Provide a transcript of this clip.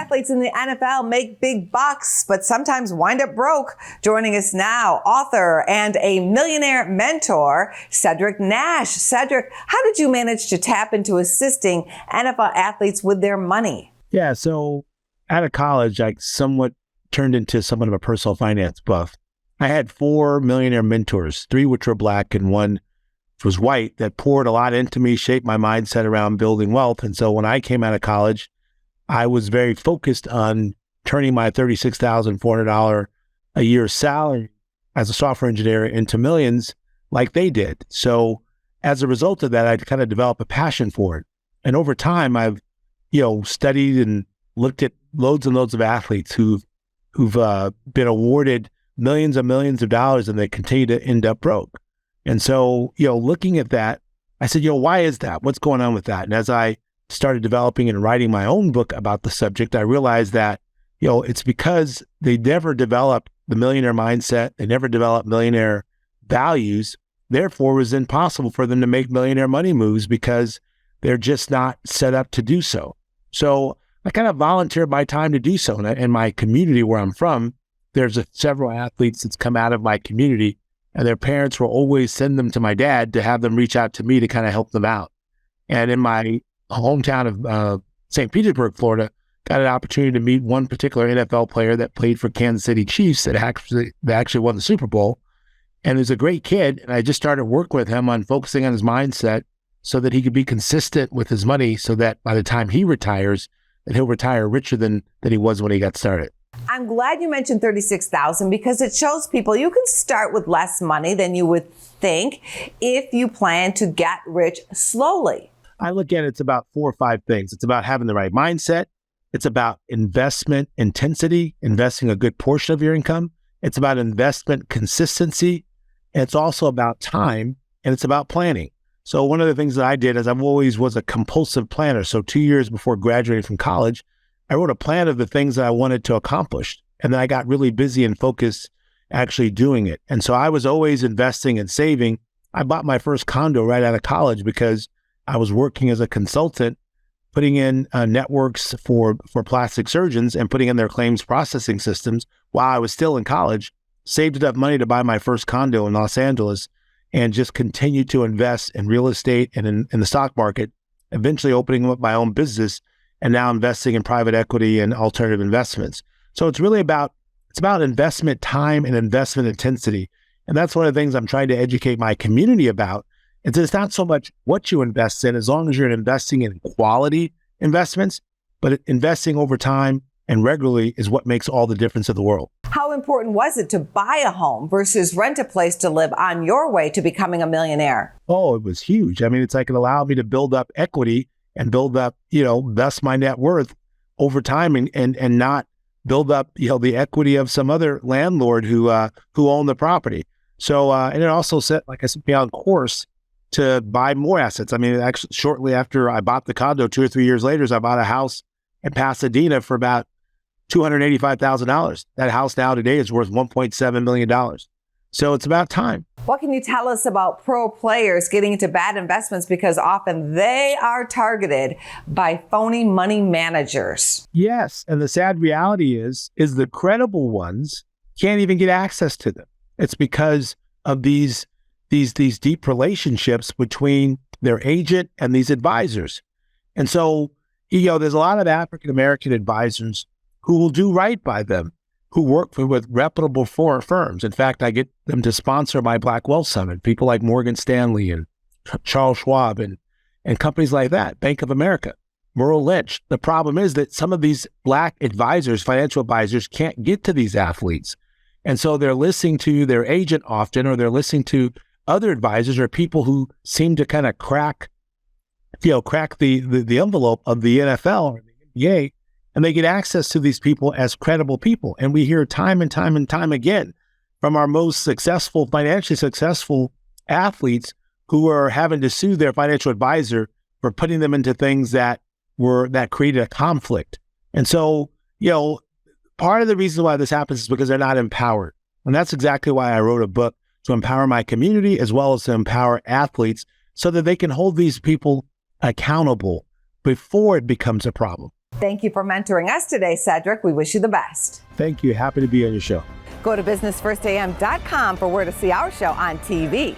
athletes in the NFL make big bucks, but sometimes wind up broke. Joining us now, author and a millionaire mentor, Cedric Nash. Cedric, how did you manage to tap into assisting NFL athletes with their money? Yeah, so out of college, I somewhat turned into somewhat of a personal finance buff. I had 4 millionaire mentors, 3 which were Black and 1 was white, that poured a lot into me, shaped my mindset around building wealth. And so when I came out of college, I was very focused on turning my $36,400 a year salary as a software engineer into millions like they did. So as a result of that, I kind of developed a passion for it. And over time, I've, studied and looked at loads and loads of athletes who've been awarded millions and millions of dollars, and they continue to end up broke. And so, looking at that, I said, why is that? What's going on with that? And as I started developing and writing my own book about the subject, I realized that, it's because they never developed the millionaire mindset. They never developed millionaire values. Therefore, it was impossible for them to make millionaire money moves because they're just not set up to do so. So I kind of volunteered my time to do so. And in my community where I'm from, there's several athletes that's come out of my community, and their parents will always send them to my dad to have them reach out to me to kind of help them out. And in my hometown of St. Petersburg, Florida, got an opportunity to meet one particular NFL player that played for Kansas City Chiefs that actually won the Super Bowl. And he's a great kid. And I just started working with him on focusing on his mindset so that he could be consistent with his money, so that by the time he retires, that he'll retire richer than he was when he got started. I'm glad you mentioned $36,000 because it shows people you can start with less money than you would think if you plan to get rich slowly. I look at it's about 4 or 5 things. It's about having the right mindset. It's about investment intensity, investing a good portion of your income. It's about investment consistency. And it's also about time, and it's about planning. So one of the things that I did is I've always was a compulsive planner. So 2 years before graduating from college, I wrote a plan of the things that I wanted to accomplish. And then I got really busy and focused actually doing it. And so I was always investing and saving. I bought my first condo right out of college because I was working as a consultant, putting in networks for plastic surgeons and putting in their claims processing systems while I was still in college, saved enough money to buy my first condo in Los Angeles, and just continued to invest in real estate and in the stock market, eventually opening up my own business, and now investing in private equity and alternative investments. So it's really about investment time and investment intensity. And that's one of the things I'm trying to educate my community about. It's not so much what you invest in, as long as you're investing in quality investments, but investing over time and regularly is what makes all the difference in the world. How important was it to buy a home versus rent a place to live on your way to becoming a millionaire? Oh, it was huge. I mean, it's like it allowed me to build up equity and build up, thus my net worth over time, and not build up, the equity of some other landlord who owned the property. So, and it also set me on course to buy more assets. I mean, actually, shortly after I bought the condo, 2 or 3 years later, I bought a house in Pasadena for about $285,000. That house now today is worth $1.7 million. So it's about time. What can you tell us about pro players getting into bad investments, because often they are targeted by phony money managers? Yes. And the sad reality is the credible ones can't even get access to them. It's because of these deep relationships between their agent and these advisors. And so, there's a lot of African-American advisors who will do right by them, who work with reputable firms. In fact, I get them to sponsor my Black Wealth Summit, people like Morgan Stanley and Charles Schwab and companies like that, Bank of America, Merrill Lynch. The problem is that some of these Black advisors, financial advisors, can't get to these athletes. And so they're listening to their agent often, or they're listening to other advisors or people who seem to kind of crack the envelope of the NFL or the NBA, and they get access to these people as credible people. And we hear time and time and time again from our most successful, financially successful athletes who are having to sue their financial advisor for putting them into things that created a conflict. And so, part of the reason why this happens is because they're not empowered. And that's exactly why I wrote a book, to empower my community as well as to empower athletes so that they can hold these people accountable before it becomes a problem. Thank you for mentoring us today, Cedric. We wish you the best. Thank you. Happy to be on your show. Go to businessfirstam.com for where to see our show on TV.